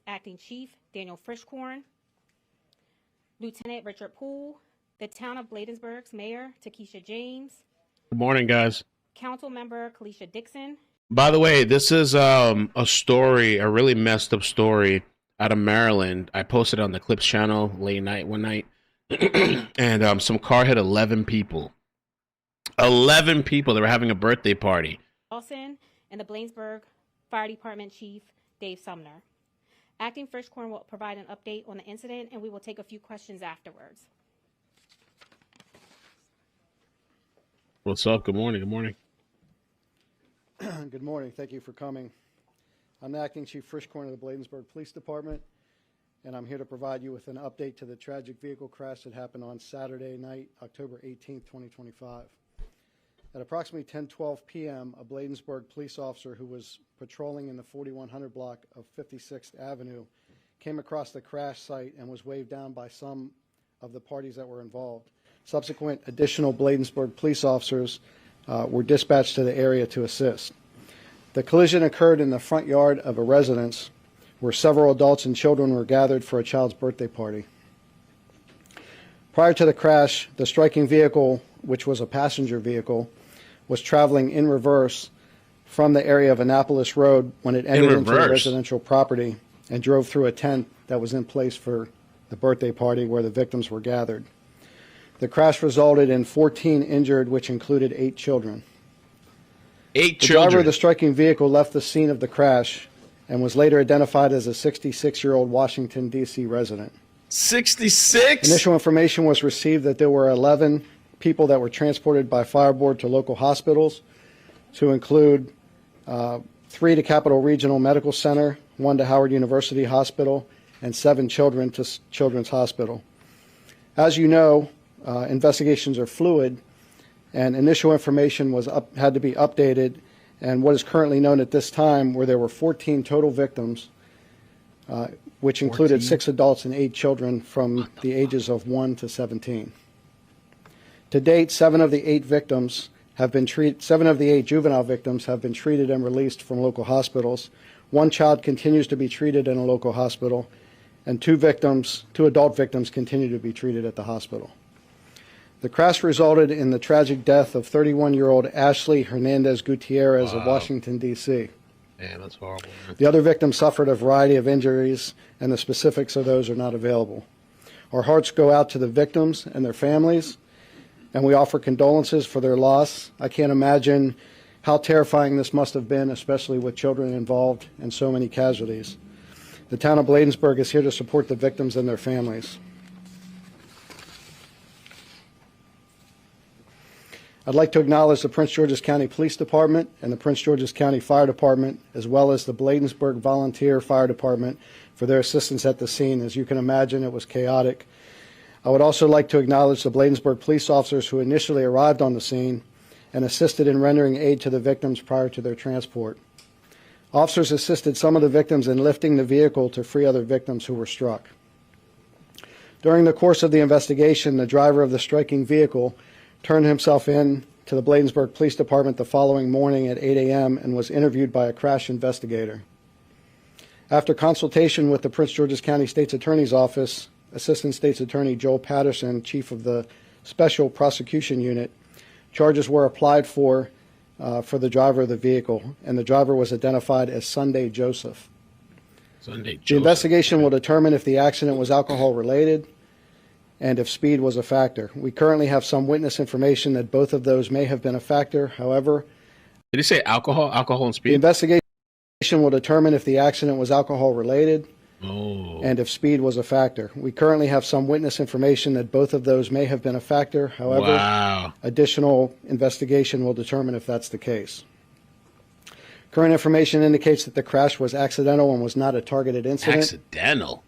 Acting Chief Daniel Frischkorn, Lieutenant Richard Poole, the Town of Bladensburg's Mayor Takesha James, Good morning, guys. Council Member Kalisha Dixon. By the way, this is a story, a really messed up story out of Maryland. I posted it on the Clips channel late night one night, and some car hit 11 people. 11 people. They were having a birthday party. Dawson and the Bladensburg Fire Department Chief Dave Sumner. Acting Frischkorn will provide an update on the incident, and we will take a few questions afterwards. What's up? Good morning. Good morning. Good morning. Thank you for coming. I'm the Acting Chief Frischkorn of the Bladensburg Police Department, and I'm here to provide you with an update to the tragic vehicle crash that happened on Saturday night, October 18th, 2025. At approximately 10:12 p.m., a Bladensburg police officer who was patrolling in the 4100 block of 56th Avenue came across the crash site and was waved down by some of the parties that were involved. Subsequent additional Bladensburg police officers were dispatched to the area to assist. The collision occurred in the front yard of a residence where several adults and children were gathered for a child's birthday party. Prior to the crash, the striking vehicle, which was a passenger vehicle, was traveling in reverse from the area of Annapolis Road when it entered into a residential property and drove through a tent that was in place for the birthday party where the victims were gathered. The crash resulted in 14 injured, which included 8 children. The driver of the striking vehicle left the scene of the crash and was later identified as a 66-year-old Washington, D.C. resident. 66? Initial information was received that there were 11 people that were transported by fireboard to local hospitals, to include 3 to Capital Regional Medical Center, 1 to Howard University Hospital, and 7 children to Children's Hospital. As you know, investigations are fluid, and initial information had to be updated, and what is currently known at this time, where there were 14 total victims, which included 6 adults and 8 children from the ages of 1 to 17. To date, 7 of the 8 victims have been treated. 7 of the 8 juvenile victims have been treated and released from local hospitals. 1 child continues to be treated in a local hospital, and 2 adult victims continue to be treated at the hospital. The crash resulted in the tragic death of 31-year-old Ashley Hernandez Gutierrez of Washington, D.C. Man, that's horrible. The other victims suffered a variety of injuries, and the specifics of those are not available. Our hearts go out to the victims and their families, and we offer condolences for their loss. I can't imagine how terrifying this must have been, especially with children involved and so many casualties. The town of Bladensburg is here to support the victims and their families. I'd like to acknowledge the Prince George's County Police Department and the Prince George's County Fire Department, as well as the Bladensburg Volunteer Fire Department, for their assistance at the scene. As you can imagine, it was chaotic. I would also like to acknowledge the Bladensburg police officers who initially arrived on the scene and assisted in rendering aid to the victims prior to their transport. Officers assisted some of the victims in lifting the vehicle to free other victims who were struck. During the course of the investigation, the driver of the striking vehicle turned himself in to the Bladensburg Police Department the following morning at 8 a.m. and was interviewed by a crash investigator. After consultation with the Prince George's County State's Attorney's Office, Assistant State's Attorney Joel Patterson, Chief of the Special Prosecution Unit, charges were applied for the driver of the vehicle, and the driver was identified as Sunday Joseph. The investigation will determine if the accident was alcohol-related and if speed was a factor. We currently have some witness information that both of those may have been a factor. However, did he say alcohol and speed? The investigation will determine if the accident was alcohol-related and if speed was a factor. We currently have some witness information that both of those may have been a factor. However, additional investigation will determine if that's the case. Current information indicates that the crash was accidental and was not a targeted incident. Accidental?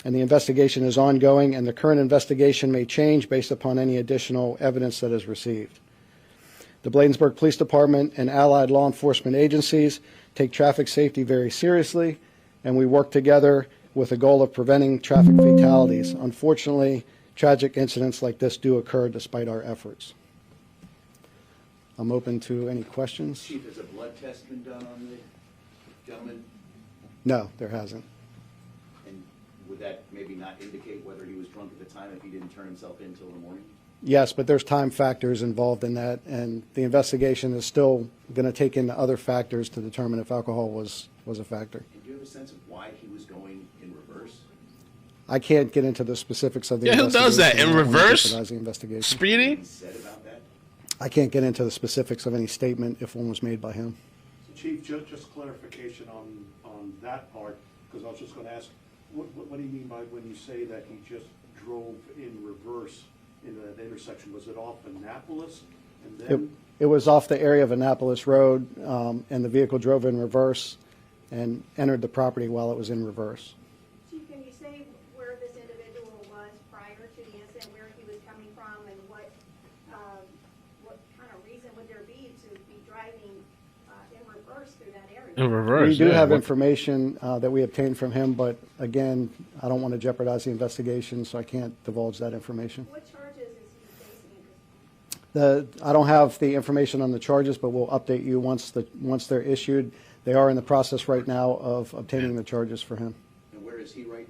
And the investigation is ongoing, and the current investigation may change based upon any additional evidence that is received. The Bladensburg Police Department and allied law enforcement agencies take traffic safety very seriously, and we work together with the goal of preventing traffic fatalities. Unfortunately, tragic incidents like this do occur despite our efforts. I'm open to any questions. Chief, has a blood test been done on the gentleman? No, there hasn't. would that maybe not indicate whether he was drunk at the time if he didn't turn himself in until the morning? Yes, but there's time factors involved in that, and the investigation is still going to take into other factors to determine if alcohol was a factor. And do you have a sense of why he was going in reverse? I can't get into the specifics of the Yeah, who does that? investigation. In I don't want to reverse? jeopardize the investigation. Speeding? He said about that? I can't get into the specifics of any statement if one was made by him. So Chief, just clarification on that part, because I was just going to ask, what do you mean by when you say that he just drove in reverse into that intersection? Was it off Annapolis? And then It was off the area of Annapolis Road, and the vehicle drove in reverse and entered the property while it was in reverse. Chief, can you say where this individual was prior to the incident, where he was coming from, and what kind of reason would there be to be driving in reverse through that area? In reverse. We do yeah. have What- information that we obtained from him, but again, I don't want to jeopardize the investigation, so I can't divulge that information. What charges is he facing at this point? I don't have the information on the charges, but we'll update you once they're issued. They are in the process right now of obtaining the charges for him. And where is he right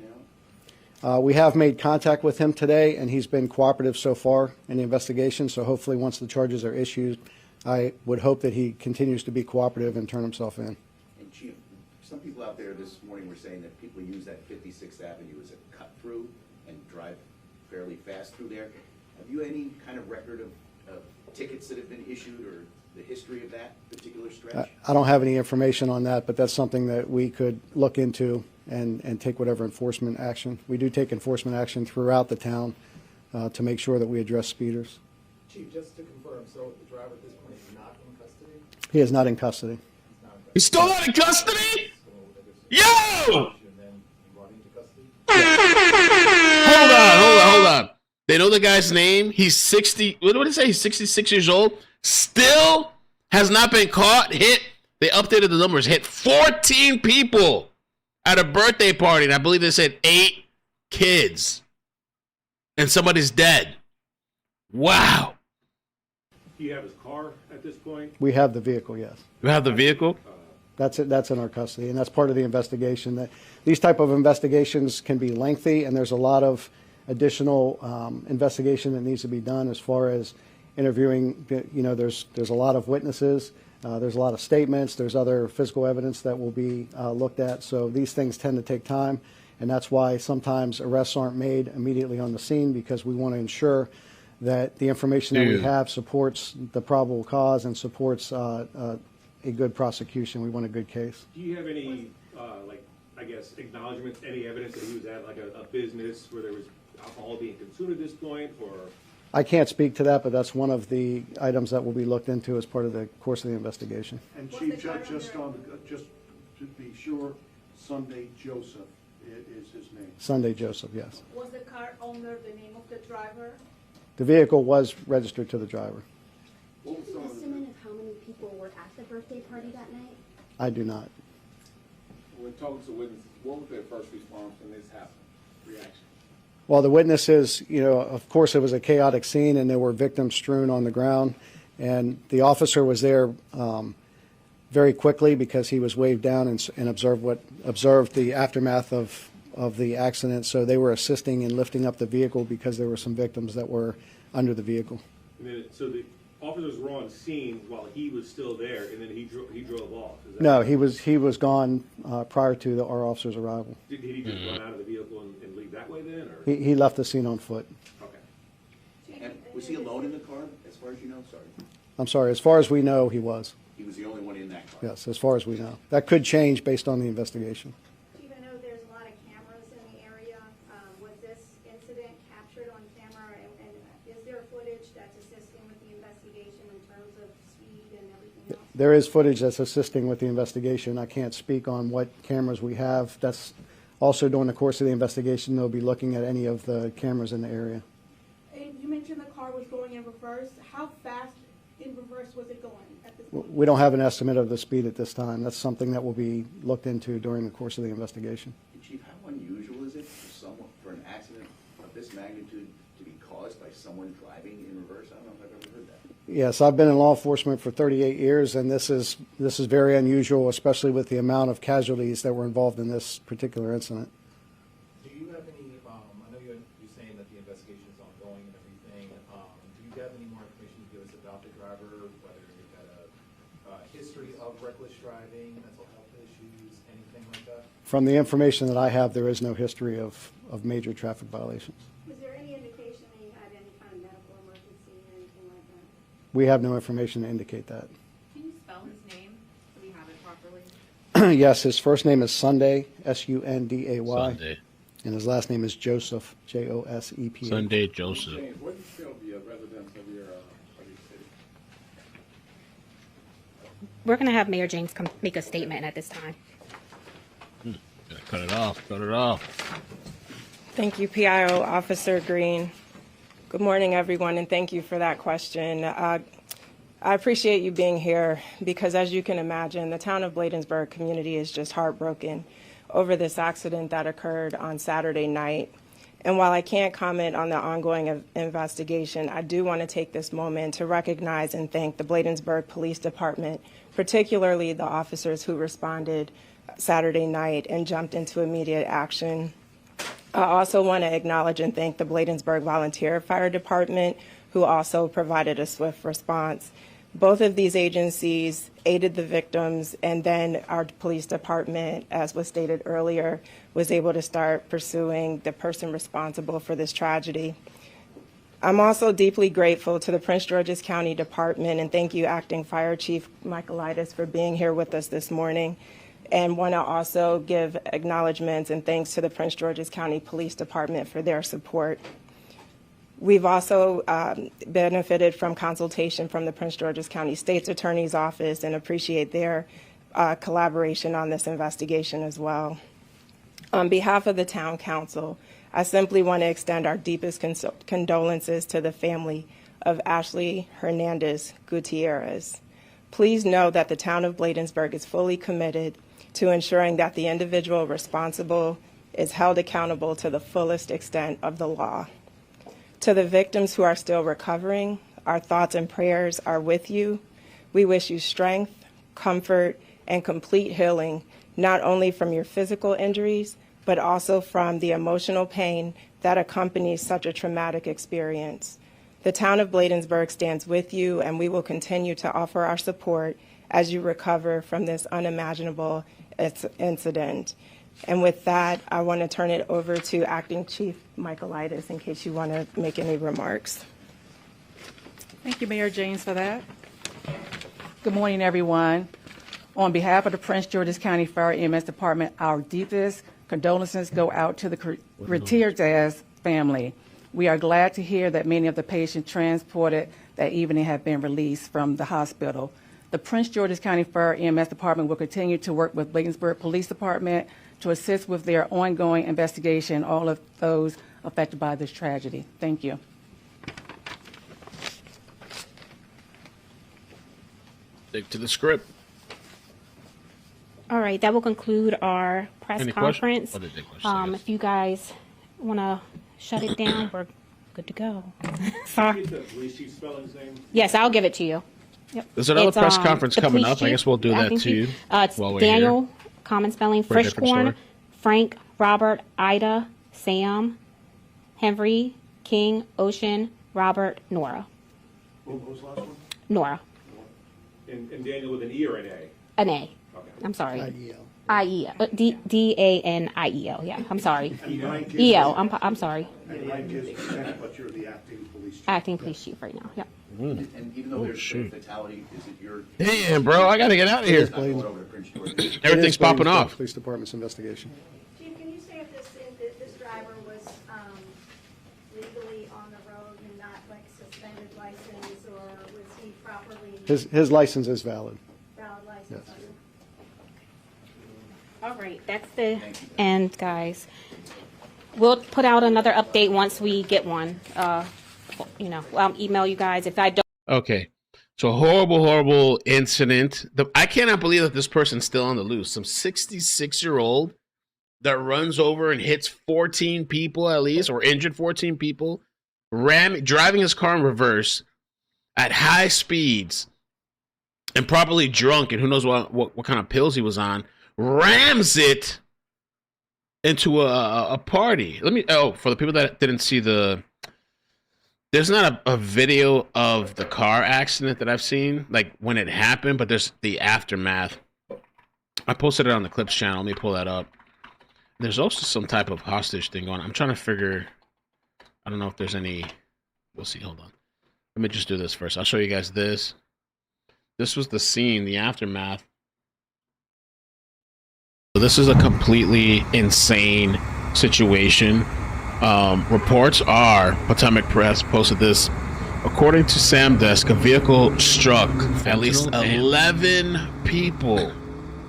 now? We have made contact with him today, and he's been cooperative so far in the investigation, so hopefully once the charges are issued, I would hope that he continues to be cooperative and turn himself in. And Chief, some people out there this morning were saying that people use that 56th Avenue as a cut through and drive fairly fast through there. Have you any kind of record of tickets that have been issued or the history of that particular stretch? I don't have any information on that, but that's something that we could look into and take whatever enforcement action. We do take enforcement action throughout the town to make sure that we address speeders. Chief, just to confirm, so the driver at this point is not in custody? He is not in custody. He's not in custody. He's still not in custody? So I guess- Yo! And then he brought into custody? Hold on. They know the guy's name. He's 60. What did it say? He's 66 years old. Still has not been caught. Hit. They updated the numbers. Hit 14 people at a birthday party. And I believe they said 8 kids. And somebody's dead. Wow. do you have his car at this point? We have the vehicle, yes. You have the vehicle? That's it. That's in our custody, and that's part of the investigation. That these type of investigations can be lengthy, and there's a lot of additional investigation that needs to be done as far as interviewing. You know, there's a lot of witnesses, there's a lot of statements, there's other physical evidence that will be looked at. So these things tend to take time, and that's why sometimes arrests aren't made immediately on the scene, because we want to ensure that the information that we have supports the probable cause and supports a good prosecution. We want a good case. Do you have any, like, I guess, acknowledgments, any evidence that he was at like a business where there was alcohol being consumed at this point, or? I can't speak to that, but that's one of the items that will be looked into as part of the course of the investigation. And What's Chief, the car just number? just to be sure, Sunday Joseph is his name. Sunday Joseph, yes. Was the car owner the name of the driver? The vehicle was registered to the driver. What was Do you some have of an the, estimate of how many people were at the birthday party that night? I do not. When talking to witnesses, what was their first response when this happened? Reaction? Well, the witnesses, you know, of course, it was a chaotic scene, and there were victims strewn on the ground. And the officer was there very quickly because he was waved down and observed the aftermath of the accident. So they were assisting in lifting up the vehicle because there were some victims that were under the vehicle. And then, so the officers were on scene while he was still there, and then he drove off. Is that No, he was gone prior to our officer's arrival. Did he just run out of the vehicle and leave that way then, or? He left the scene on foot. Okay. And was he alone in the car, as far as you know? Sorry. I'm sorry, as far as we know, he was. He was the only one in that car? Yes, as far as we know. That could change based on the investigation. Even though there's a lot of cameras in the area, was this incident captured on camera? And is there footage that's assisting with the investigation in terms of speed and everything else? There is footage that's assisting with the investigation. I can't speak on what cameras we have. That's also during the course of the investigation, they'll be looking at any of the cameras in the area. And you mentioned the car was going in reverse. How fast in reverse was it going at this point? We don't have an estimate of the speed at this time. That's something that will be looked into during the course of the investigation. And Chief, how unusual is it for an accident of this magnitude to be caused by someone driving in reverse? I don't know if I've ever heard that. Yes, I've been in law enforcement for 38 years, and this is very unusual, especially with the amount of casualties that were involved in this particular incident. Do you have you have any more information to give us about the driver, whether you've had a history of reckless driving, mental health issues, anything like that? From the information that I have, there is no history of major traffic violations. Was there any indication that he had any kind of medical emergency or anything like that? We have no information to indicate that. Can you spell his name so we have it properly? Yes, his first name is Sunday, Sunday, Sunday. and his last name is Joseph, Joseph. Sunday Joseph. James, what do you feel the residents of your city? We're going to have Mayor James come make a statement at this time. Gotta cut it off. Cut it off. Thank you, PIO Officer Green. Good morning, everyone, and thank you for that question. I appreciate you being here because, as you can imagine, the town of Bladensburg community is just heartbroken over this accident that occurred on Saturday night. And while I can't comment on the ongoing investigation, I do want to take this moment to recognize and thank the Bladensburg Police Department, particularly the officers who responded Saturday night and jumped into immediate action. I also want to acknowledge and thank the Bladensburg Volunteer Fire Department, who also provided a swift response. Both of these agencies aided the victims, and then our police department, as was stated earlier, was able to start pursuing the person responsible for this tragedy. I'm also deeply grateful to the Prince George's County Department, and thank you, Acting Fire Chief Michaelitis, for being here with us this morning. And want to also give acknowledgments and thanks to the Prince George's County Police Department for their support. We've also benefited from consultation from the Prince George's County State's Attorney's Office and appreciate their collaboration on this investigation as well. On behalf of the Town Council, I simply want to extend our deepest condolences to the family of Ashley Hernandez Gutierrez. Please know that the Town of Bladensburg is fully committed to ensuring that the individual responsible is held accountable to the fullest extent of the law. To the victims who are still recovering, our thoughts and prayers are with you. We wish you strength, comfort, and complete healing, not only from your physical injuries, but also from the emotional pain that accompanies such a traumatic experience. The town of Bladensburg stands with you, and we will continue to offer our support as you recover from this unimaginable incident. And with that, I want to turn it over to Acting Chief Michaelitis in case you want to make any remarks. Thank you, Mayor James, for that. Good morning, everyone. On behalf of the Prince George's County Fire EMS Department, our deepest condolences go out to the Gutierrez family. We are glad to hear that many of the patients transported that evening have been released from the hospital. The Prince George's County Fire EMS Department will continue to work with Bladensburg Police Department to assist with their ongoing investigation, all of those affected by this tragedy. Thank you. Stick to the script. All right, that will conclude our press Any conference. questions? If you guys want to shut it down, we're good to go. Sorry. Get the police chief spelling his name? Yes, I'll give it to you. Yep. There's another It's, press conference the coming police up. I chief, guess we'll do that acting too. chief. It's while we're Daniel, here. common spelling, For a different Frischkorn, story. Frank, Robert, Ida, Sam, Henry, King, Ocean, Robert, Nora. What was the last one? Nora. And Daniel with an E or an A? An A. Okay. I'm sorry. IEL. IEL. Daniel. Yeah, I'm sorry. And Mike is- EL. I'm sorry. And Mike is lieutenant, but you're the acting police chief. Acting police chief right now. Yeah. And even though there's a shoot. fatality, is it your? Damn, bro, I gotta get out of here. It's not going over to Prince George. Everything's It is popping Bladensburg off. Police Department's investigation. Chief, can you say if this driver was legally on the road and not like suspended license, or was he properly His license is valid. valid license? Yes. All right, that's the end, guys. We'll put out another update once we get one. I'll email you guys if I don't. Okay. So horrible incident. I cannot believe that this person's still on the loose. Some 66-year-old that runs over and hits 14 people at least, or injured 14 people, driving his car in reverse at high speeds and probably drunk, and who knows what kind of pills he was on, rams it into a party. For the people that didn't see the There's not a video of the car accident that I've seen, like when it happened, but there's the aftermath. I posted it on the Clips channel. Let me pull that up. There's also some type of hostage thing going on. I'm trying to figure. I don't know if there's any. We'll see. Hold on. Let me just do this first. I'll show you guys this. This was the scene, the aftermath. So this is a completely insane situation. Reports are, Potomac Press posted this. According to Samdesk, a vehicle struck at least 11 people.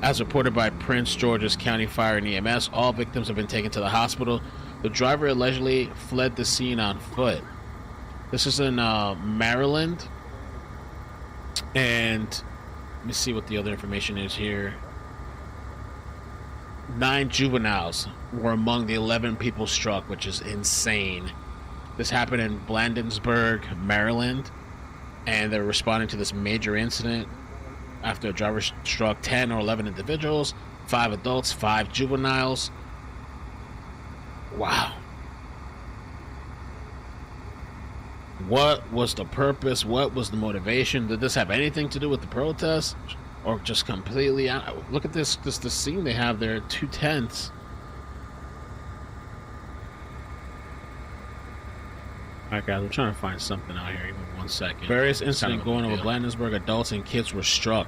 As reported by Prince George's County Fire and EMS, all victims have been taken to the hospital. The driver allegedly fled the scene on foot. This is in Maryland. And let me see what the other information is here. 9 juveniles were among the 11 people struck, which is insane. This happened in Bladensburg, Maryland, and they're responding to this major incident after a driver struck 10 or 11 individuals, 5 adults, 5 juveniles. Wow. What was the purpose? What was the motivation? Did this have anything to do with the protest? Or just completely out? Look at this the scene they have there, 2 tents. Alright guys, I'm trying to find something out here. Give me 1 second. Various incidents going over Bladensburg, adults and kids were struck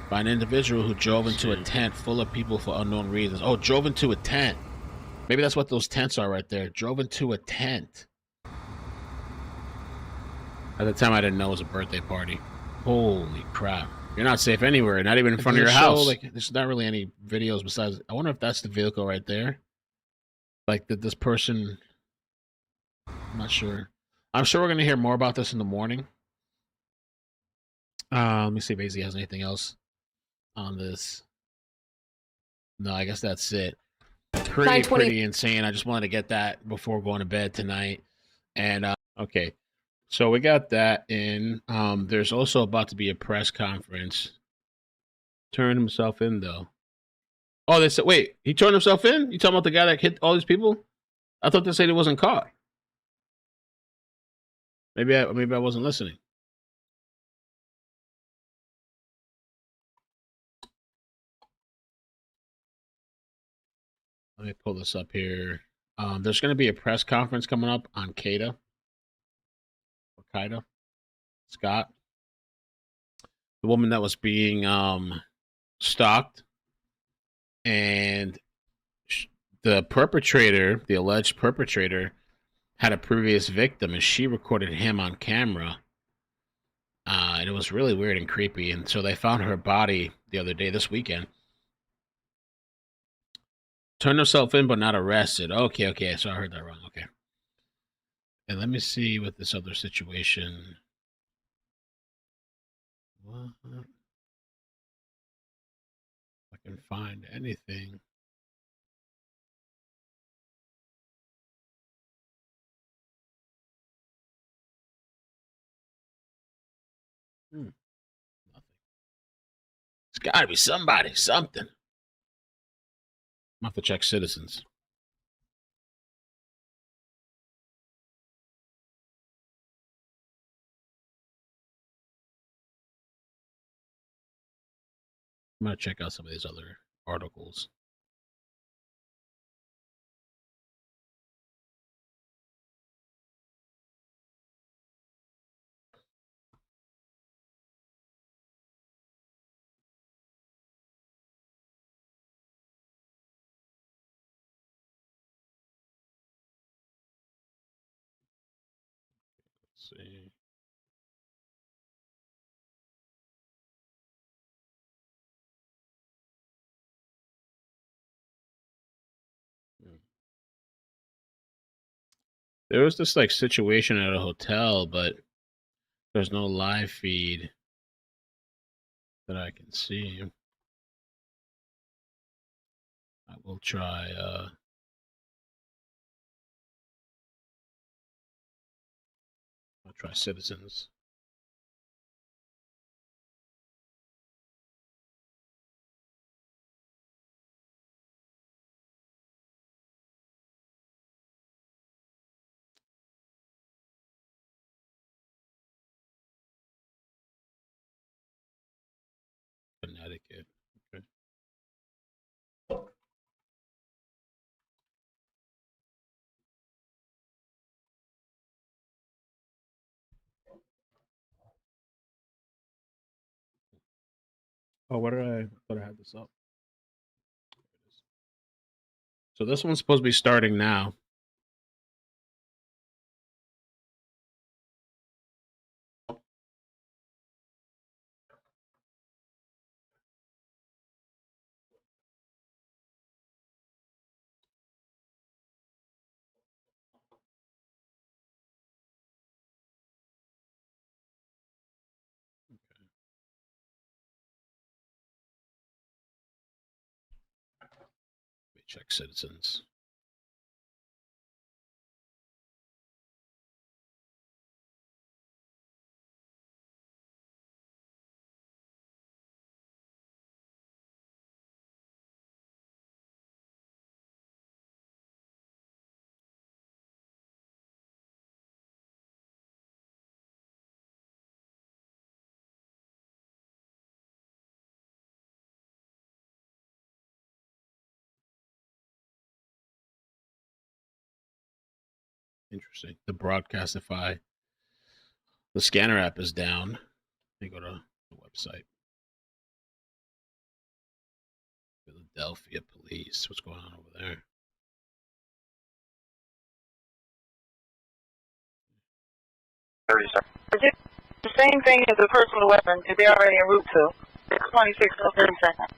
by an individual who drove into a tent full of people for unknown reasons. Oh, drove into a tent. Maybe that's what those tents are right there. Drove into a tent. At the time, I didn't know it was a birthday party. Holy crap. You're not safe anywhere, not even in front of your house. Like, there's not really any videos besides... I wonder if that's the vehicle right there. Like, did this person... I'm not sure. I'm sure we're going to hear more about this in the morning. Let me see if AZ has anything else on this. No, I guess that's it. Pretty insane. I just wanted to get that before going to bed tonight. And, okay. So we got that in. There's also about to be a press conference. Turned himself in, though. Oh, they said, wait, he turned himself in? You talking about the guy that hit all these people? I thought they said he wasn't caught. Maybe I wasn't listening. Let me pull this up here. There's going to be a press conference coming up on Qaeda. Scott. The woman that was being stalked. And the perpetrator, the alleged perpetrator, had a previous victim, and she recorded him on camera. And it was really weird and creepy. And so they found her body the other day, this weekend. Turned herself in, but not arrested. Okay. So I heard that wrong. Okay. And let me see what this other situation. What? If I can find anything. Nothing. It's got to be somebody, something. I'm have to check citizens. I'm going to check out some of these other articles. Let's see. There was this like situation at a hotel, but there's no live feed that I can see. I will try I'll try citizens. Oh, what did I thought I had this up? So this one's supposed to be starting now. Let me check citizens. Interesting. The Broadcastify. The scanner app is down. Let me go to the website. Philadelphia Police. What's going on over there? The same thing as a personal weapon if they're already en route to. 26 or 30 seconds.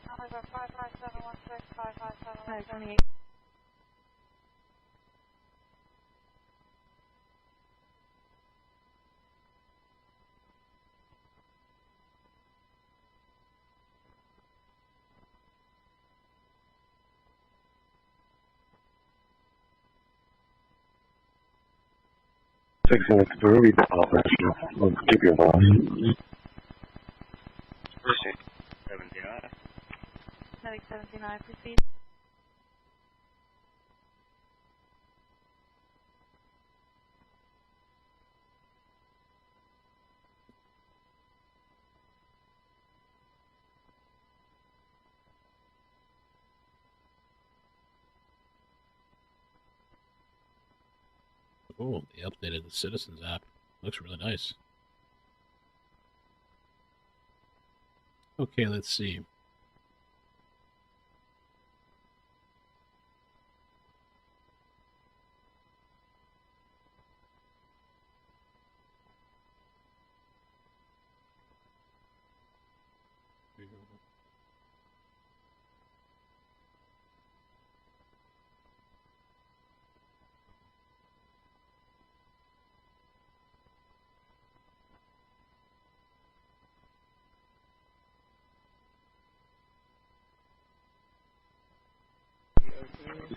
It's very powerful. We'll keep your boss. 79. Medic 79, proceed. Oh, they updated the Citizens app. Looks really nice. Okay, let's see.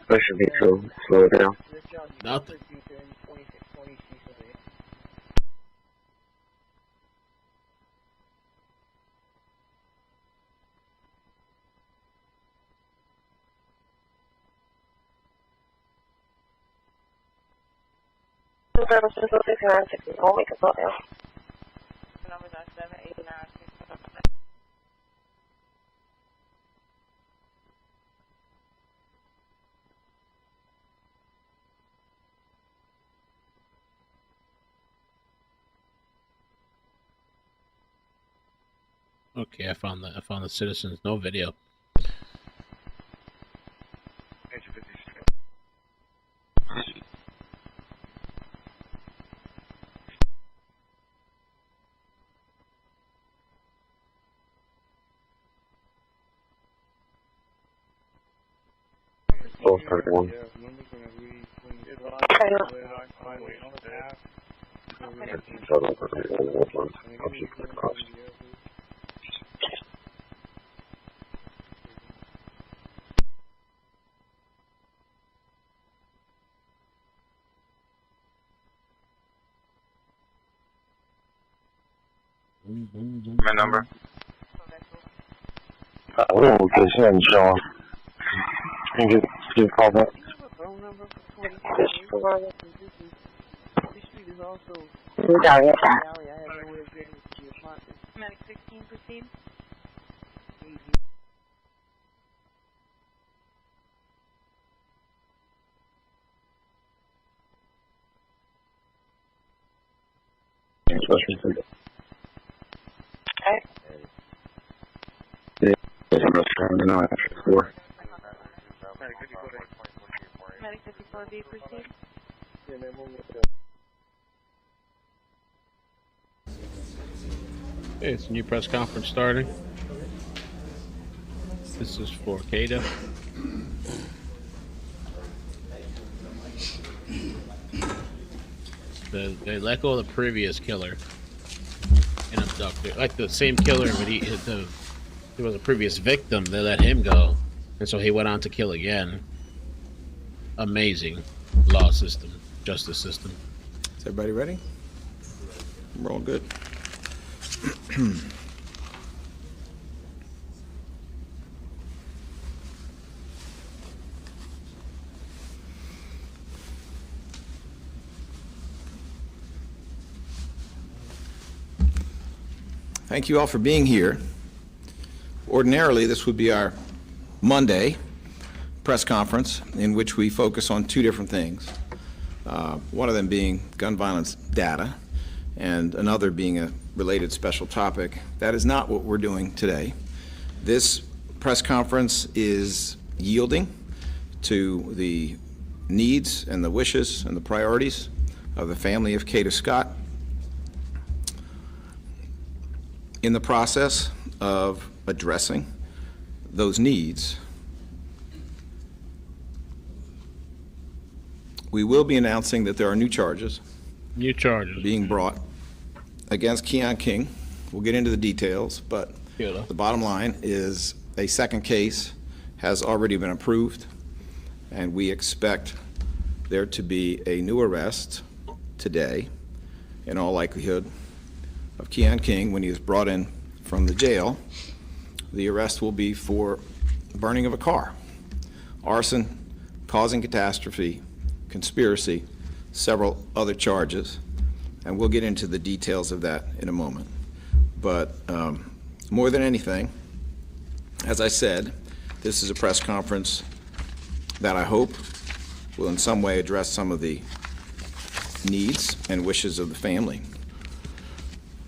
That should be cool. Slow it down. Nothing. Don't make a thought now. Numbers are 789. Okay, I found the Citizens. No video. Both 31. My number. We don't get him, Sean. Can you get a call back? Medic 16, proceed. Yeah. 54. Medic 54B, proceed. Hey, it's a new press conference starting. This is for CADA. They let go of the previous killer and abductor, like the same killer, but there was a previous victim. They let him go, and so he went on to kill again. Amazing law system, justice system. Is everybody ready? We're all good. Thank you all for being here. Ordinarily, this would be our Monday press conference in which we focus on two different things. One of them being gun violence data, and another being a related special topic. That is not what we're doing today. This press conference is yielding to the needs and the wishes and the priorities of the family of Kata Scott. In the process of addressing those needs, we will be announcing that there are new charges being brought against Keon King. We'll get into the details, but the bottom line is a second case has already been approved, and we expect there to be a new arrest today, in all likelihood, of Keon King when he is brought in from the jail. The arrest will be for burning of a car, arson, causing catastrophe, conspiracy, several other charges, and we'll get into the details of that in a moment. But more than anything, as I said, this is a press conference that I hope will in some way address some of the needs and wishes of the family.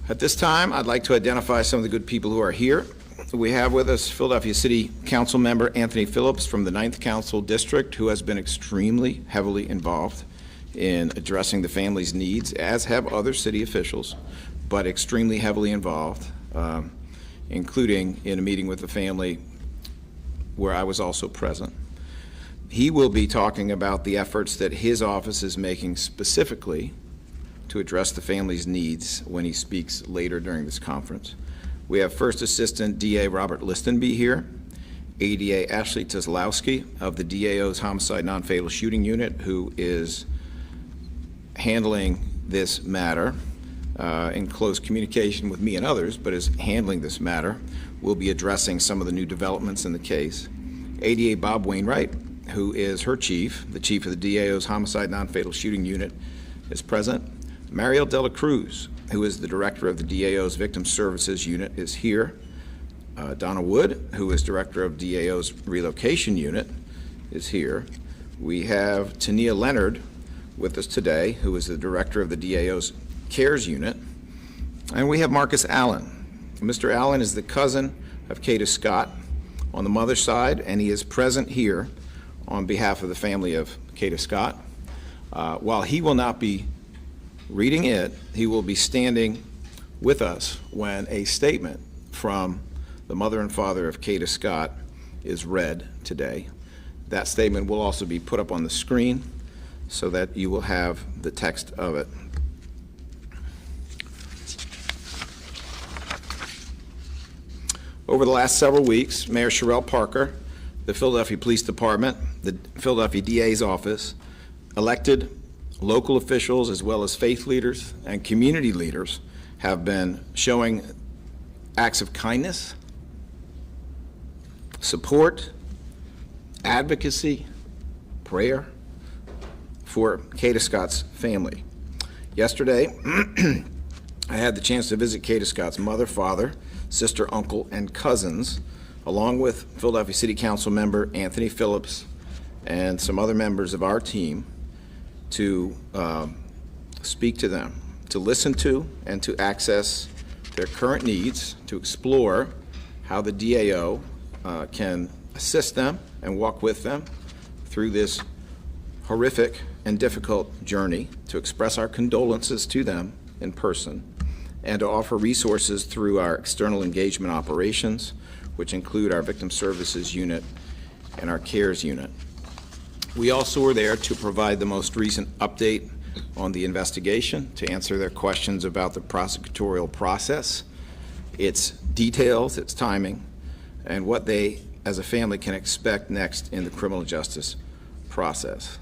At this time, I'd like to identify some of the good people who are here. We have with us Philadelphia City Council member Anthony Phillips from the 9th Council District, who has been extremely heavily involved in addressing the family's needs, as have other city officials, but extremely heavily involved, including in a meeting with the family where I was also present. He will be talking about the efforts that his office is making specifically to address the family's needs when he speaks later during this conference. We have First Assistant DA Robert Listenby here, ADA Ashley Kozlowski of the DAO's Homicide Non-Fatal Shooting Unit, who is handling this matter in close communication with me and others, but is handling this matter. We'll be addressing some of the new developments in the case. ADA Bob Wainwright, who is her chief, the chief of the DAO's Homicide Non-Fatal Shooting Unit, is present. Mariel Dela Cruz, who is the director of the DAO's Victim Services Unit, is here. Donna Wood, who is director of DAO's Relocation Unit, is here. We have Tania Leonard with us today, who is the director of the DAO's CARES Unit. And we have Marcus Allen. Mr. Allen is the cousin of Kata Scott on the mother's side, and he is present here on behalf of the family of Kata Scott. While he will not be reading it, he will be standing with us when a statement from the mother and father of Kata Scott is read today. That statement will also be put up on the screen so that you will have the text of it. Over the last several weeks, Mayor Sherelle Parker, the Philadelphia Police Department, the Philadelphia DA's office, elected local officials as well as faith leaders and community leaders have been showing acts of kindness, support, advocacy, prayer for Kata Scott's family. Yesterday, I had the chance to visit Kata Scott's mother, father, sister, uncle, and cousins, along with Philadelphia City Council member Anthony Phillips and some other members of our team, to speak to them, to listen to and to access their current needs, to explore how the DAO can assist them and walk with them through this horrific and difficult journey, to express our condolences to them in person, and to offer resources through our external engagement operations, which include our Victim Services Unit and our CARES Unit. We also were there to provide the most recent update on the investigation, to answer their questions about the prosecutorial process, its details, its timing, and what they, as a family, can expect next in the criminal justice process.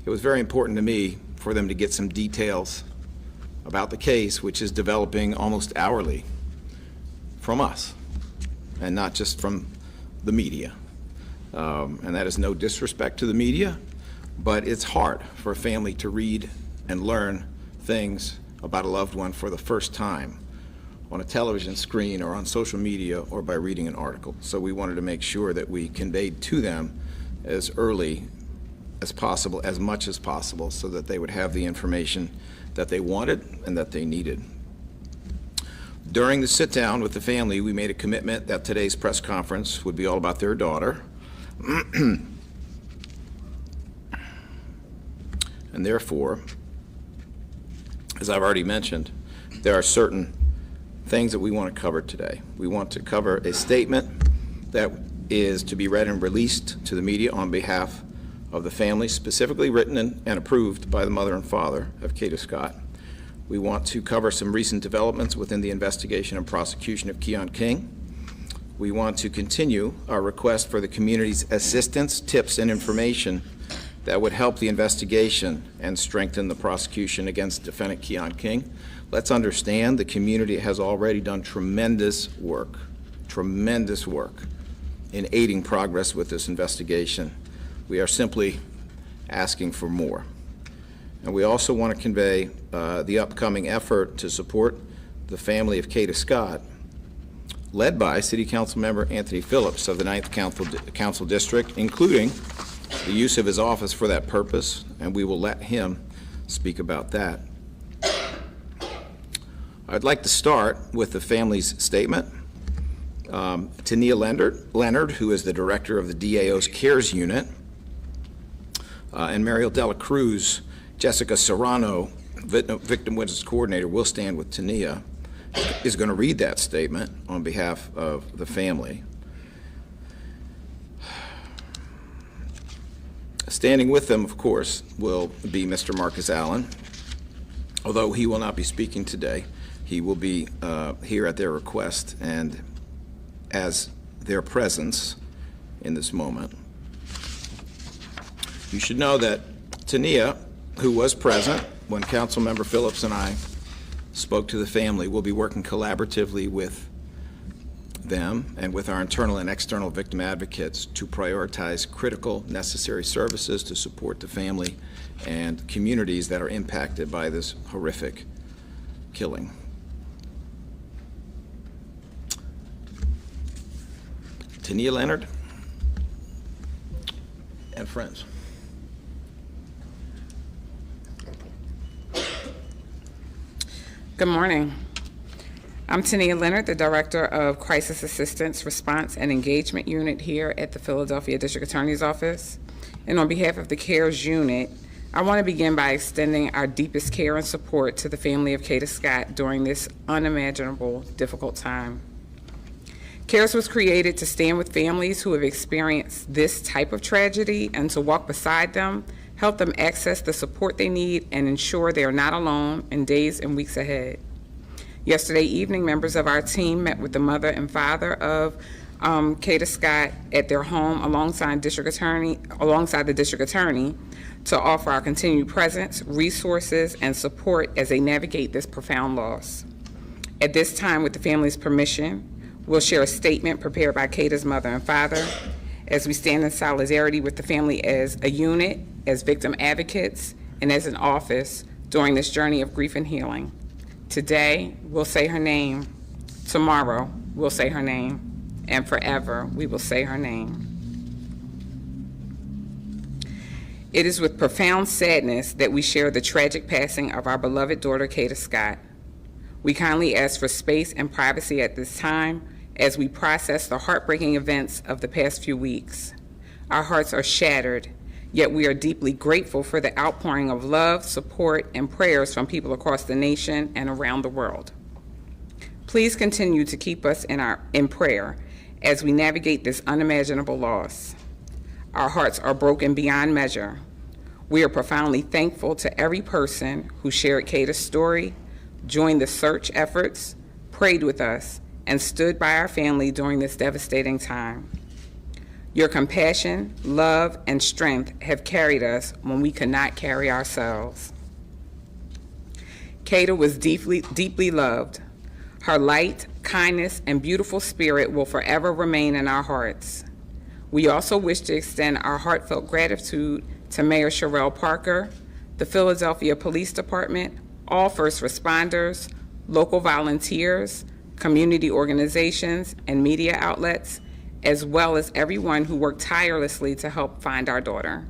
It was very important to me for them to get some details about the case, which is developing almost hourly from us, and not just from the media. And that is no disrespect to the media, but it's hard for a family to read and learn things about a loved one for the first time on a television screen or on social media or by reading an article. So we wanted to make sure that we conveyed to them as early as possible, as much as possible, so that they would have the information that they wanted and that they needed. During the sit-down with the family, we made a commitment that today's press conference would be all about their daughter. And therefore, as I've already mentioned, there are certain things that we want to cover today. We want to cover a statement that is to be read and released to the media on behalf of the family, specifically written and approved by the mother and father of Kata Scott. We want to cover some recent developments within the investigation and prosecution of Keon King. We want to continue our request for the community's assistance, tips, and information that would help the investigation and strengthen the prosecution against defendant Keon King. Let's understand the community has already done tremendous work in aiding progress with this investigation. We are simply asking for more. And we also want to convey the upcoming effort to support the family of Kata Scott, led by City Council member Anthony Phillips of the 9th Council District, including the use of his office for that purpose, and we will let him speak about that. I'd like to start with the family's statement. Tania Leonard, who is the director of the DAO's CARES Unit, and Mariel Dela Cruz, Jessica Serrano, Victim Witness Coordinator, will stand with Tania, is going to read that statement on behalf of the family. Standing with them, of course, will be Mr. Marcus Allen. Although he will not be speaking today, he will be here at their request and as their presence in this moment. You should know that Tania, who was present when Councilmember Phillips and I spoke to the family, will be working collaboratively with them and with our internal and external victim advocates to prioritize critical, necessary services to support the family and communities that are impacted by this horrific killing. Tania Leonard and friends. Good morning. I'm Tania Leonard, the Director of Crisis Assistance, Response, and Engagement Unit here at the Philadelphia District Attorney's Office. And on behalf of the CARES Unit, I want to begin by extending our deepest care and support to the family of Kata Scott during this unimaginable, difficult time. CARES was created to stand with families who have experienced this type of tragedy and to walk beside them, help them access the support they need, and ensure they are not alone in days and weeks ahead. Yesterday evening, members of our team met with the mother and father of Kata Scott at their home alongside the district attorney to offer our continued presence, resources, and support as they navigate this profound loss. At this time, with the family's permission, we'll share a statement prepared by Kata's mother and father as we stand in solidarity with the family as a unit, as victim advocates, and as an office during this journey of grief and healing. Today, we'll say her name. Tomorrow, we'll say her name. And forever, we will say her name. It is with profound sadness that we share the tragic passing of our beloved daughter, Kata Scott. We kindly ask for space and privacy at this time as we process the heartbreaking events of the past few weeks. Our hearts are shattered, yet we are deeply grateful for the outpouring of love, support, and prayers from people across the nation and around the world. Please continue to keep us in prayer as we navigate this unimaginable loss. Our hearts are broken beyond measure. We are profoundly thankful to every person who shared Kata's story, joined the search efforts, prayed with us, and stood by our family during this devastating time. Your compassion, love, and strength have carried us when we could not carry ourselves. Kata was deeply loved. Her light, kindness, and beautiful spirit will forever remain in our hearts. We also wish to extend our heartfelt gratitude to Mayor Sherelle Parker, the Philadelphia Police Department, all first responders, local volunteers, community organizations, and media outlets, as well as everyone who worked tirelessly to help find our daughter.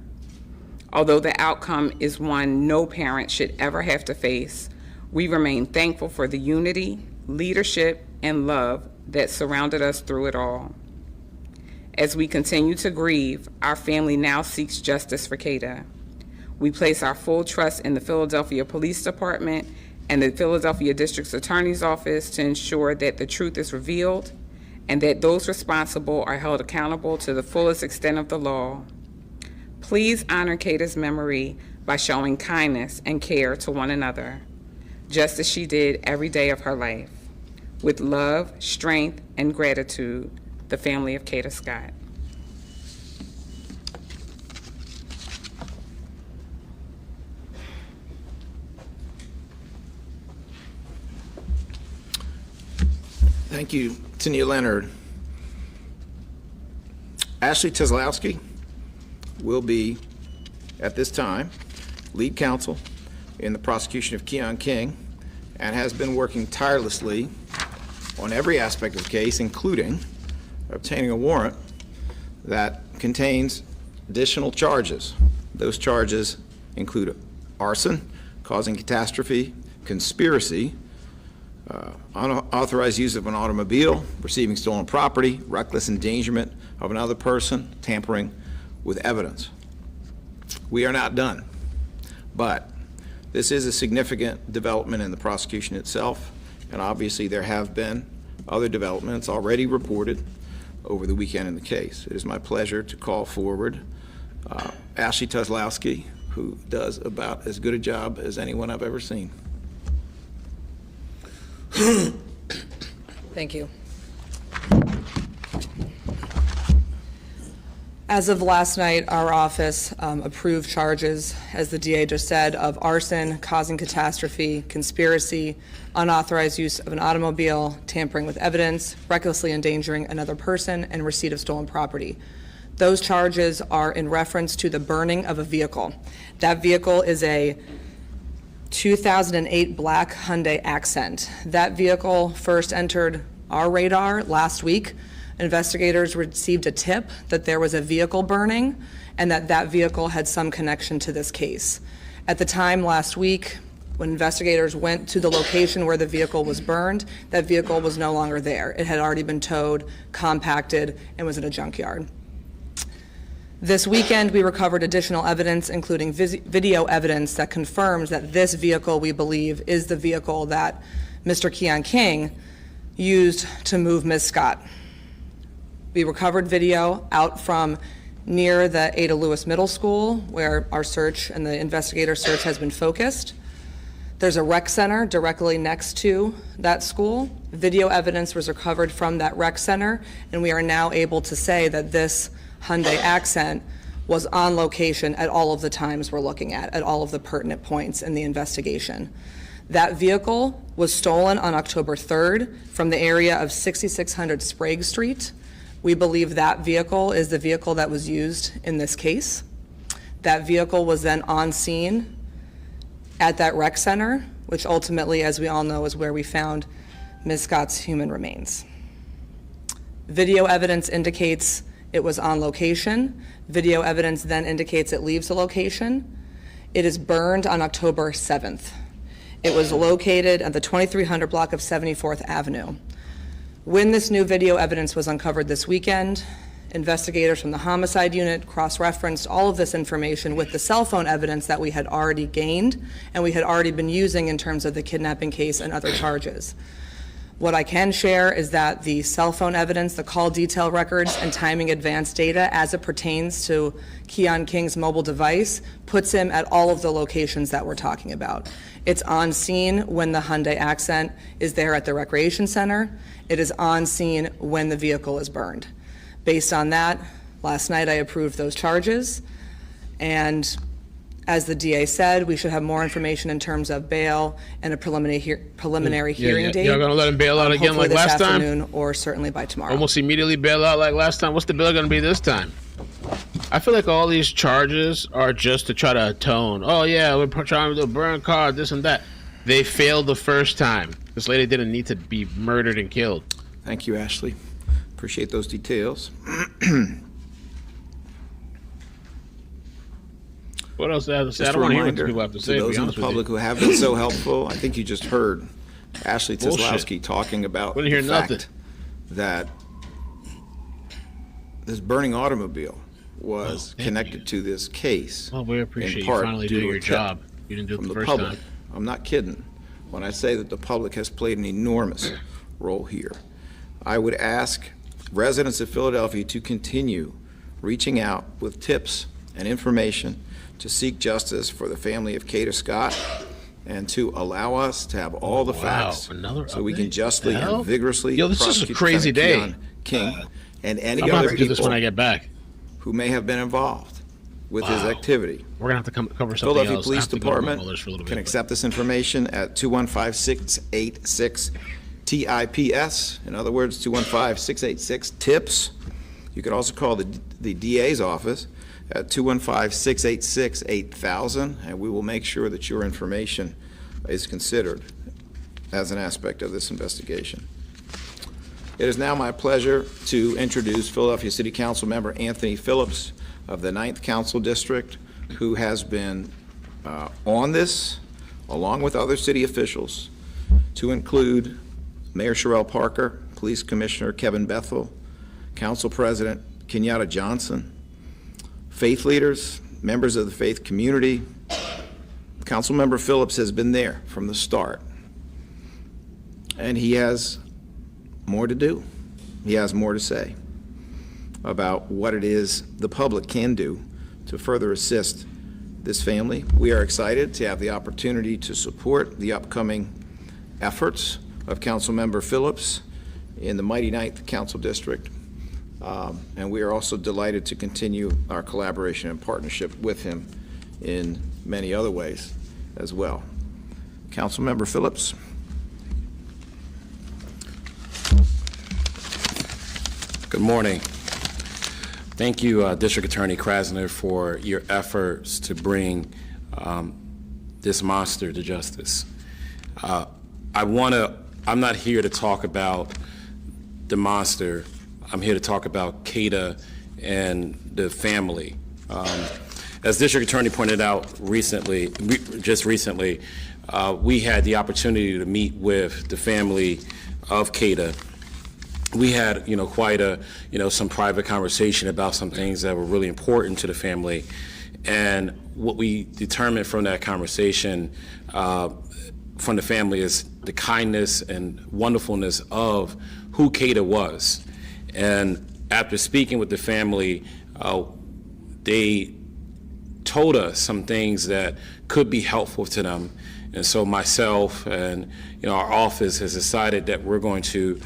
Although the outcome is one no parent should ever have to face, we remain thankful for the unity, leadership, and love that surrounded us through it all. As we continue to grieve, our family now seeks justice for Kata. We place our full trust in the Philadelphia Police Department and the Philadelphia District Attorney's Office to ensure that the truth is revealed and that those responsible are held accountable to the fullest extent of the law. Please honor Kata's memory by showing kindness and care to one another, just as she did every day of her life. With love, strength, and gratitude, the family of Kata Scott. Thank you, Tania Leonard. Ashley Teslowski will be, at this time, lead counsel in the prosecution of Keon King and has been working tirelessly on every aspect of the case, including obtaining a warrant that contains additional charges. Those charges include arson, causing catastrophe, conspiracy, unauthorized use of an automobile, receiving stolen property, reckless endangerment of another person, tampering with evidence. We are not done, but this is a significant development in the prosecution itself, and obviously there have been other developments already reported over the weekend in the case. It is my pleasure to call forward Ashley Teslowski, who does about as good a job as anyone I've ever seen. Thank you. As of last night, our office approved charges, as the DA just said, of arson, causing catastrophe, conspiracy, unauthorized use of an automobile, tampering with evidence, recklessly endangering another person, and receipt of stolen property. Those charges are in reference to the burning of a vehicle. That vehicle is a 2008 black Hyundai Accent. That vehicle first entered our radar last week. Investigators received a tip that there was a vehicle burning and that that vehicle had some connection to this case. At the time last week, when investigators went to the location where the vehicle was burned, that vehicle was no longer there. It had already been towed, compacted, and was in a junkyard. This weekend, we recovered additional evidence, including video evidence that confirms that this vehicle, we believe, is the vehicle that Mr. Keon King used to move Ms. Scott. We recovered video out from near the Ada Lewis Middle School, where our search and the investigator search has been focused. There's a rec center directly next to that school. Video evidence was recovered from that rec center, and we are now able to say that this Hyundai Accent was on location at all of the times we're looking at all of the pertinent points in the investigation. That vehicle was stolen on October 3rd from the area of 6600 Sprague Street. We believe that vehicle is the vehicle that was used in this case. That vehicle was then on scene at that rec center, which ultimately, as we all know, is where we found Ms. Scott's human remains. Video evidence indicates it was on location. Video evidence then indicates it leaves the location. It is burned on October 7th. It was located at the 2300 block of 74th Avenue. When this new video evidence was uncovered this weekend, investigators from the homicide unit cross-referenced all of this information with the cell phone evidence that we had already gained and we had already been using in terms of the kidnapping case and other charges. What I can share is that the cell phone evidence, the call detail records, and timing advance data as it pertains to Keon King's mobile device puts him at all of the locations that we're talking about. It's on scene when the Hyundai Accent is there at the recreation center. It is on scene when the vehicle is burned. Based on that, last night I approved those charges, and as the DA said, we should have more information in terms of bail and a preliminary hearing date. Y'all gonna let him bail out again like last time? Hopefully this afternoon or certainly by tomorrow. Almost immediately bail out like last time? What's the bail gonna be this time? I feel like all these charges are just to try to atone. Oh yeah, we're trying to do a burn car, this and that. They failed the first time. This lady didn't need to be murdered and killed. Thank you, Ashley. Appreciate those details. What else do I have to say? Just I don't want to hear what reminder people have to say. to those in the public who have been so helpful. I think you just heard Ashley Tislowski talking about the fact that this burning automobile was connected to this case. Well, we appreciate in you part finally due doing to a your tip job. You didn't do it from the the first public. time. I'm not kidding when I say that the public has played an enormous role here. I would ask residents of Philadelphia to continue reaching out with tips and information to seek justice for the family of Kata Scott and to allow us to have all the facts so we can justly and vigorously this is a crazy day. Keon King and any I'm gonna other have to do this people when I get back. who may have been involved with his activity. We're gonna have to cover something Philadelphia else. Police I have to go to my Department mother's for a little can bit, accept this information at 215-686-TIPS. In other words, 215-686-TIPS. You could also call the DA's office at 215-686-8000, and we will make sure that your information is considered as an aspect of this investigation. It is now my pleasure to introduce Philadelphia City Council member Anthony Phillips of the 9th Council District, who has been on this, along with other city officials, to include Mayor Sherrell Parker, Police Commissioner Kevin Bethel, Council President Kenyatta Johnson, faith leaders, members of the faith community. Councilmember Phillips has been there from the start, and he has more to do. He has more to say about what it is the public can do to further assist this family. We are excited to have the opportunity to support the upcoming efforts of Councilmember Phillips in the mighty 9th Council District. And we are also delighted to continue our collaboration and partnership with him in many other ways as well. Councilmember Phillips. Good morning. Thank you, District Attorney Krasner, for your efforts to bring this monster to justice. I'm not here to talk about the monster. I'm here to talk about Kata and the family. As District Attorney pointed out just recently, we had the opportunity to meet with the family of Kata. We had, quite some private conversation about some things that were really important to the family. And what we determined from that conversation from the family is the kindness and wonderfulness of who Kata was. And after speaking with the family, they told us some things that could be helpful to them. And so myself and our office has decided that we're going to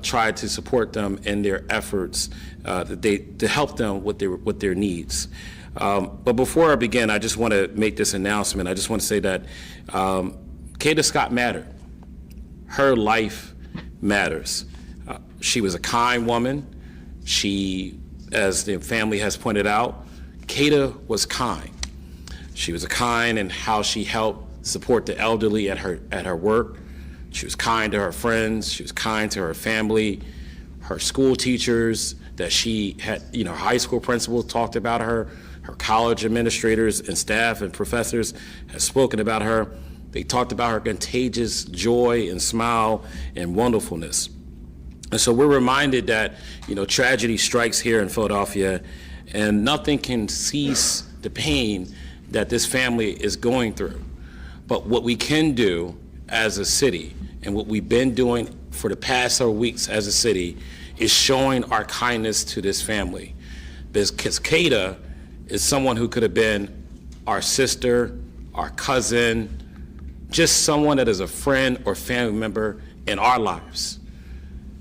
try to support them in their efforts to help them with their needs. But before I begin, I just want to make this announcement. I just want to say that Kata Scott mattered. Her life matters. She was a kind woman. She, as the family has pointed out, Kata was kind. She was kind in how she helped support the elderly at her work. She was kind to her friends. She was kind to her family. Her school teachers that she had, her high school principals talked about her. Her college administrators and staff and professors have spoken about her. They talked about her contagious joy and smile and wonderfulness. And so we're reminded that, tragedy strikes here in Philadelphia, and nothing can cease the pain that this family is going through. But what we can do as a city, and what we've been doing for the past several weeks as a city, is showing our kindness to this family. Because Kata is someone who could have been our sister, our cousin, just someone that is a friend or family member in our lives.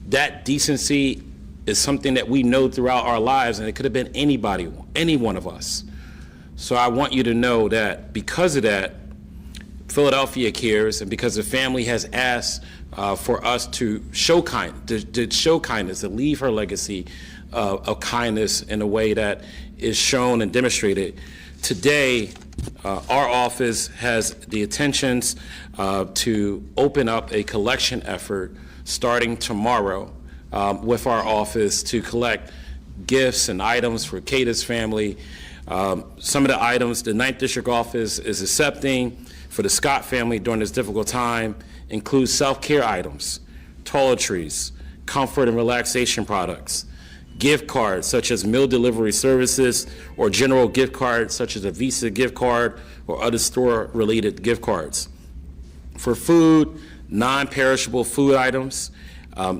That decency is something that we know throughout our lives, and it could have been anybody, any one of us. So I want you to know that because of that, Philadelphia cares, and because the family has asked for us to show kindness, to leave her legacy of kindness in a way that is shown and demonstrated. Today, our office has the intentions to open up a collection effort starting tomorrow with our office to collect gifts and items for Kata's family. Some of the items the 9th District Office is accepting for the Scott family during this difficult time include self-care items, toiletries, comfort and relaxation products, gift cards such as meal delivery services, or general gift cards such as a Visa gift card or other store-related gift cards. For food, non-perishable food items,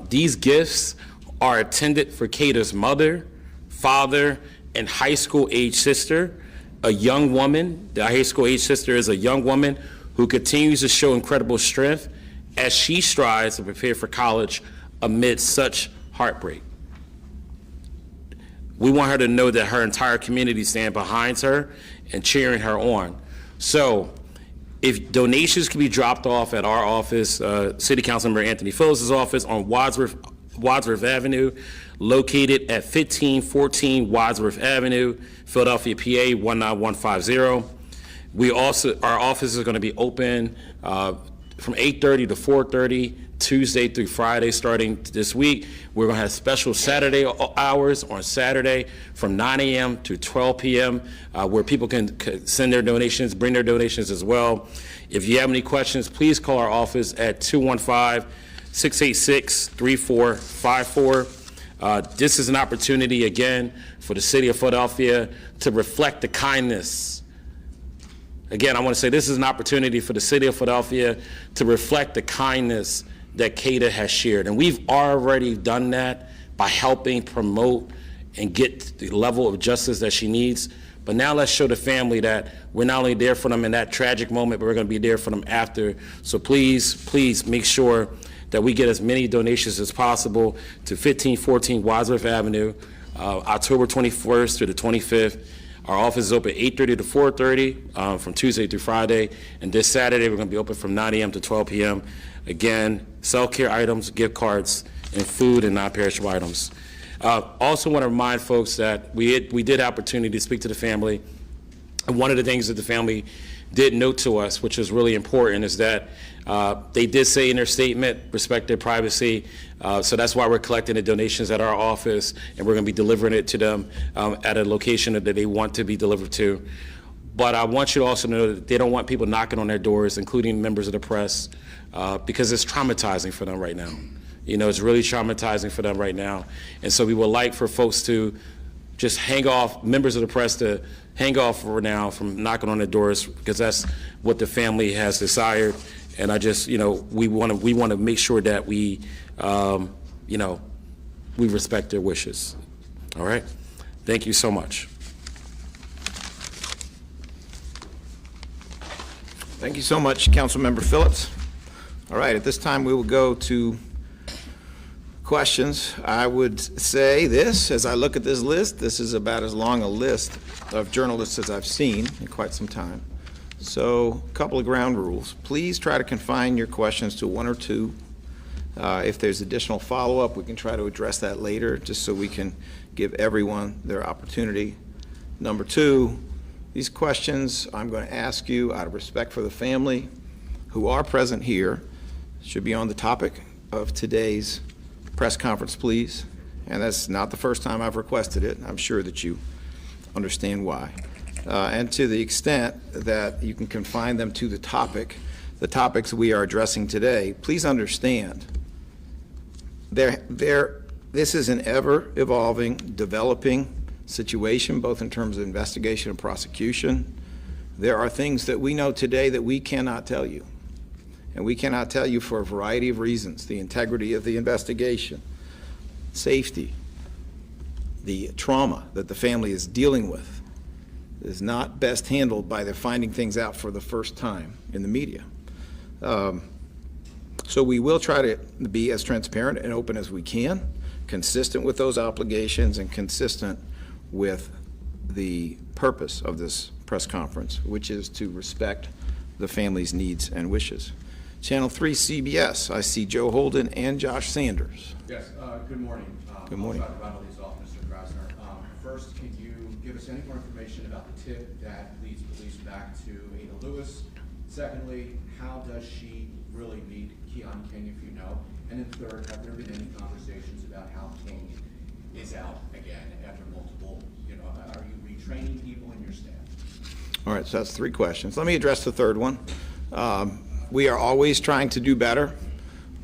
these gifts are intended for Kata's mother, father, and high school age sister, a young woman. The high school age sister is a young woman who continues to show incredible strength as she strives to prepare for college amid such heartbreak. We want her to know that her entire community stands behind her and cheering her on. So if donations can be dropped off at our office, City Councilmember Anthony Phillips' office on Wadsworth Avenue, located at 1514 Wadsworth Avenue, Philadelphia, PA 19150. Our office is going to be open from 8:30 to 4:30, Tuesday through Friday starting this week. We're going to have special Saturday hours on Saturday from 9 a.m. to 12 p.m. Where people can send their donations, bring their donations as well. If you have any questions, please call our office at 215-686-3454. This is an opportunity, again, for the city of Philadelphia to reflect the kindness. Again, I want to say this is an opportunity for the city of Philadelphia to reflect the kindness that Kata has shared. And we've already done that by helping promote and get the level of justice that she needs. But now let's show the family that we're not only there for them in that tragic moment, but we're going to be there for them after. So please, please make sure that we get as many donations as possible to 1514 Wadsworth Avenue, October 21st through the 25th. Our office is open 8:30 to 4:30 from Tuesday through Friday. And this Saturday, we're going to be open from 9 a.m. to 12 p.m. Again, self-care items, gift cards, and food and non-perishable items. Also want to remind folks that we did have opportunity to speak to the family. And one of the things that the family did note to us, which is really important, is that they did say in their statement, respect their privacy. So that's why we're collecting the donations at our office, and we're going to be delivering it to them at a location that they want to be delivered to. But I want you to also know that they don't want people knocking on their doors, including members of the press, because it's traumatizing for them right now. It's really traumatizing for them right now. And so we would like for folks to just hang off, members of the press to hang off for now from knocking on their doors, because that's what the family has desired. And I just, we want to make sure that we, we respect their wishes. All right? Thank you so much. Thank you so much, Councilmember Phillips. All right, at this time we will go to questions. I would say this, as I look at this list, this is about as long a list of journalists as I've seen in quite some time. So a couple of ground rules. Please try to confine your questions to one or two. If there's additional follow-up, we can try to address that later, just so we can give everyone their opportunity. Number two, these questions I'm going to ask you out of respect for the family who are present here should be on the topic of today's press conference, please. And that's not the first time I've requested it. I'm sure that you understand why. And to the extent that you can confine them to the topics we are addressing today, please understand This is an ever-evolving, developing situation, both in terms of investigation and prosecution. There are things that we know today that we cannot tell you. And we cannot tell you for a variety of reasons. The integrity of the investigation, safety, the trauma that the family is dealing with is not best handled by their finding things out for the first time in the media. So we will try to be as transparent and open as we can, consistent with those obligations and consistent with the purpose of this press conference, which is to respect the family's needs and wishes. Channel 3 CBS, I see Joe Holden and Josh Sanders. Yes, good morning. Good morning. I'll try to rattle these off, Mr. Krasner. First, can you give us any more information about the tip that leads police back to Ada Lewis? Secondly, how does she really meet Keon King, if you know? And then third, have there been any conversations about how King is out again after multiple, are you retraining people in your staff? All right, so that's 3 questions. Let me address the third one. We are always trying to do better.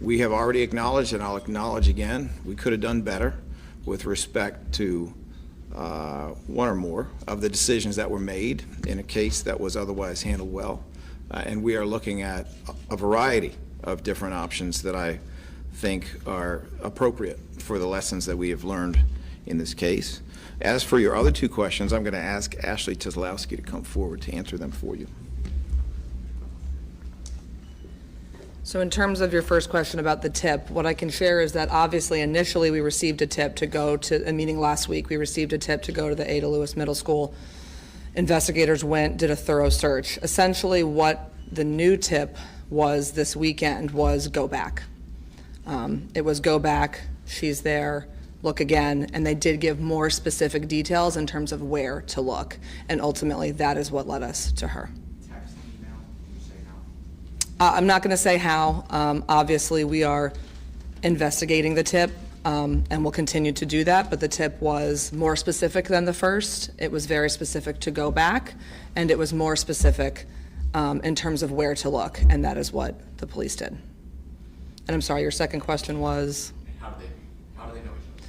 We have already acknowledged, and I'll acknowledge again, we could have done better with respect to one or more of the decisions that were made in a case that was otherwise handled well. And we are looking at a variety of different options that I think are appropriate for the lessons that we have learned in this case. As for your other 2 questions, I'm going to ask Ashley Tizlowski to come forward to answer them for you. So in terms of your first question about the tip, what I can share is that obviously initially we received a tip to go to a meeting last week. We received a tip to go to the Ada Lewis Middle School. Investigators went, did a thorough search. Essentially what the new tip was this weekend was go back. It was go back, she's there, look again, and they did give more specific details in terms of where to look. And ultimately that is what led us to her. Text, email, can you say how? I'm not going to say how. Obviously, we are investigating the tip, and we'll continue to do that, but the tip was more specific than the first. It was very specific to go back, and it was more specific in terms of where to look, and that is what the police did. And I'm sorry, your second question was? How do they know each other?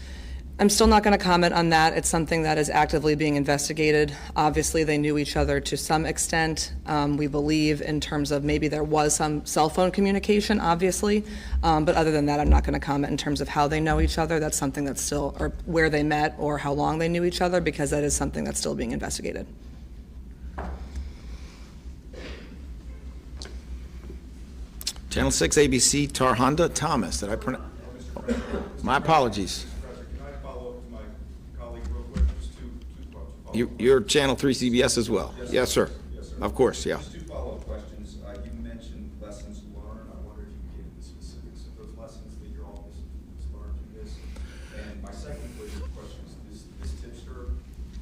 I'm still not going to comment on that. It's something that is actively being investigated. Obviously, they knew each other to some extent. We believe in terms of maybe there was some cell phone communication, obviously. But other than that, I'm not going to comment in terms of how they know each other. That's something that's still, or where they met or how long they knew each other, because that is something that's still being investigated. Channel 6 ABC, Tarhonda Thomas. Did I pronounce? My apologies. Can I follow up with my colleague real quick? Just two follow-up. You're Channel 3 CBS as well? Yes, sir. Yes, sir. Of course, yeah. Just 2 follow-up questions. You mentioned lessons learned. I wonder if you could give the specifics of those lessons that your office has learned from this. And my second question is, does this tipster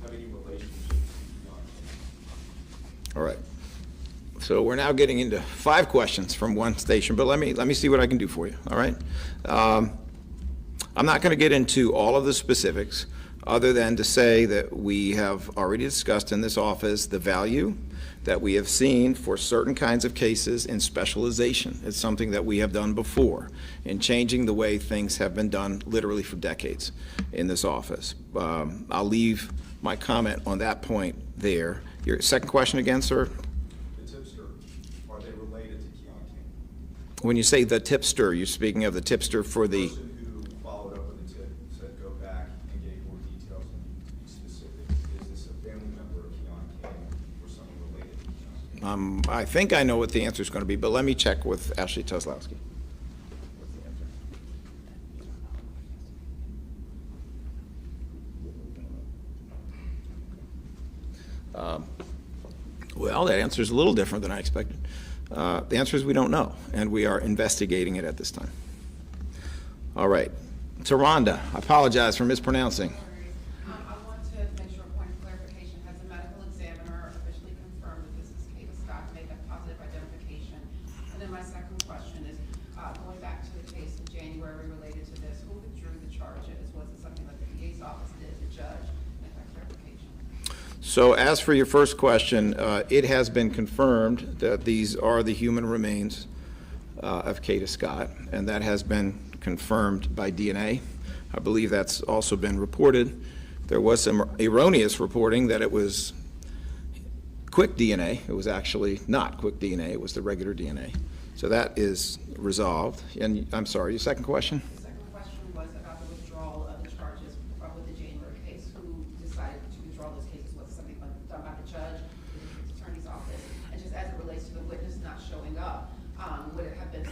have any relationship to Keon King? All right. So we're now getting into 5 questions from one station, but let me see what I can do for you, all right? I'm not going to get into all of the specifics other than to say that we have already discussed in this office the value that we have seen for certain kinds of cases in specialization. It's something that we have done before in changing the way things have been done literally for decades in this office. I'll leave my comment on that point there. Your second question again, sir? When you say the tipster, you're speaking of the tipster for the... The person who followed up with the tip said go back and gave more details and be specific. Is this a family member of Keon King or someone related to Keon King? I think I know what the answer is going to be, but let me check with Ashley Tuzlowski. Well, that answer is a little different than I expected. The answer is we don't know, and we are investigating it at this time. All right. Taronda, I apologize for mispronouncing. I want to make sure a point of clarification. Has the medical examiner officially confirmed that this is Kayla Scott, made that positive identification? And then my second question is, going back to the case in January related to this, who withdrew the charges? Was it something that the PA's office did, the judge? Make that clarification. So as for your first question, it has been confirmed that these are the human remains of Kayla Scott, and that has been confirmed by DNA. I believe that's also been reported. There was some erroneous reporting that it was quick DNA. It was actually not quick DNA. It was the regular DNA. So that is resolved. And I'm sorry, your second question? The second question was about the withdrawal of the charges with the January case. Who decided to withdraw those cases? Was it something done by the judge, the district attorney's office? And just as it relates to the witness not showing up, would it have been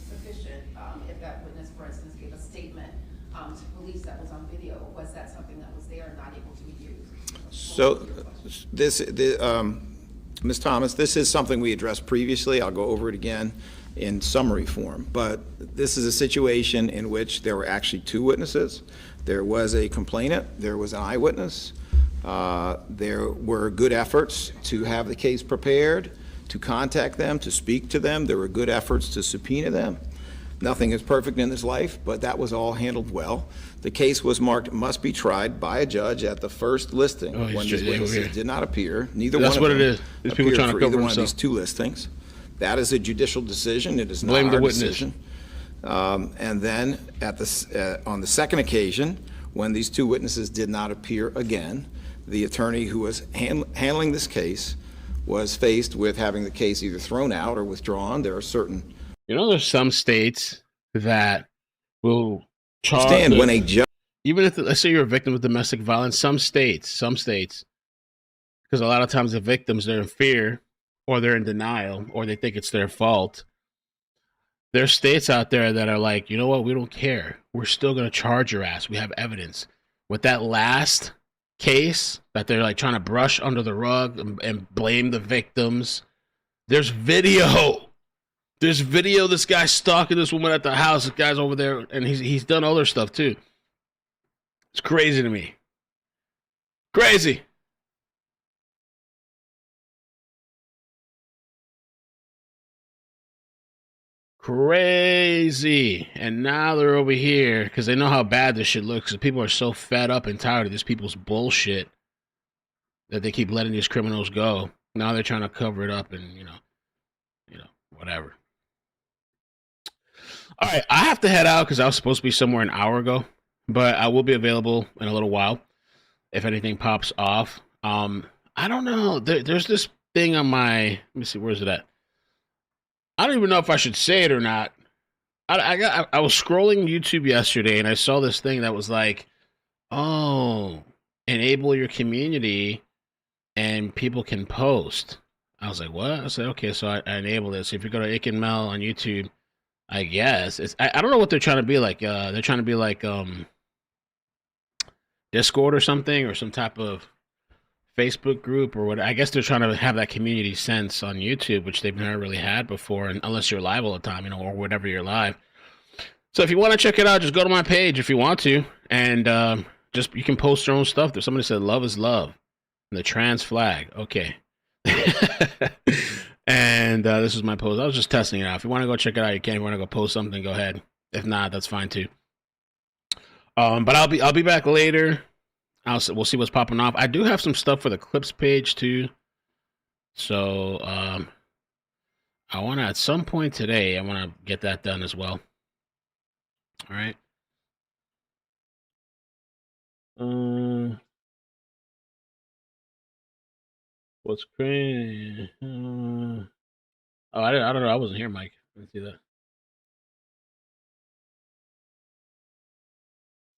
sufficient if that witness, for instance, gave a statement to police that was on video? Was that something that was there and not able to be used? So Ms. Thomas, this is something we addressed previously. I'll go over it again in summary form. But this is a situation in which there were actually two witnesses. There was a complainant. There was an eyewitness. There were good efforts to have the case prepared, to contact them, to speak to them. There were good efforts to subpoena them. Nothing is perfect in this life, but that was all handled well. The case was marked must be tried by a judge at the first listing when these witnesses did not appear. Neither one of them That's what it is. These people trying to cover either one of themselves. these two listings. That is a judicial decision. It is Blame not the our witness. decision. And then at on the second occasion, when these two witnesses did not appear again, the attorney who was handling this case was faced with having the case either thrown out or withdrawn. There are certain there's some states that will charge. Stand when a judge, even if let's say you're a victim of domestic violence, some states, because a lot of times the victims they're in fear or they're in denial or they think it's their fault. There's states out there that are like, you know what, we don't care. We're still going to charge your ass. We have evidence. With that last case that they're like trying to brush under the rug and blame the victims, there's video. There's video of this guy stalking this woman at the house. This guy's over there, and he's done other stuff too. It's crazy to me. Crazy. Crazy. And now they're over here because they know how bad this shit looks. People are so fed up and tired of these people's bullshit that they keep letting these criminals go. Now they're trying to cover it up and, whatever. All right, I have to head out because I was supposed to be somewhere an hour ago, but I will be available in a little while if anything pops off. I don't know. There's this thing on my. Let me see. Where's it at? I don't even know if I should say it or not. I was scrolling YouTube yesterday and I saw this thing that was like, oh, enable your community and people can post. I was like, what? I said, okay, so I enabled it. So if you go to iCkEdMeL on YouTube, I guess I don't know what they're trying to be like. They're trying to be like Discord or something, or some type of Facebook group or what. I guess they're trying to have that community sense on YouTube, which they've never really had before, and unless you're live all the time, or whenever you're live. So if you want to check it out, just go to my page if you want to, and just you can post your own stuff. There's somebody said love is love, and the trans flag. Okay. And this is my post. I was just testing it out. If you want to go check it out, you can. If you want to go post something, go ahead. If not, that's fine too. But I'll be back later. We'll see what's popping off. I do have some stuff for the clips page too. So I want to at some point today. I want to get that done as well. All right. What's crazy? Oh, I don't know. I wasn't here, Mike. Let's see that.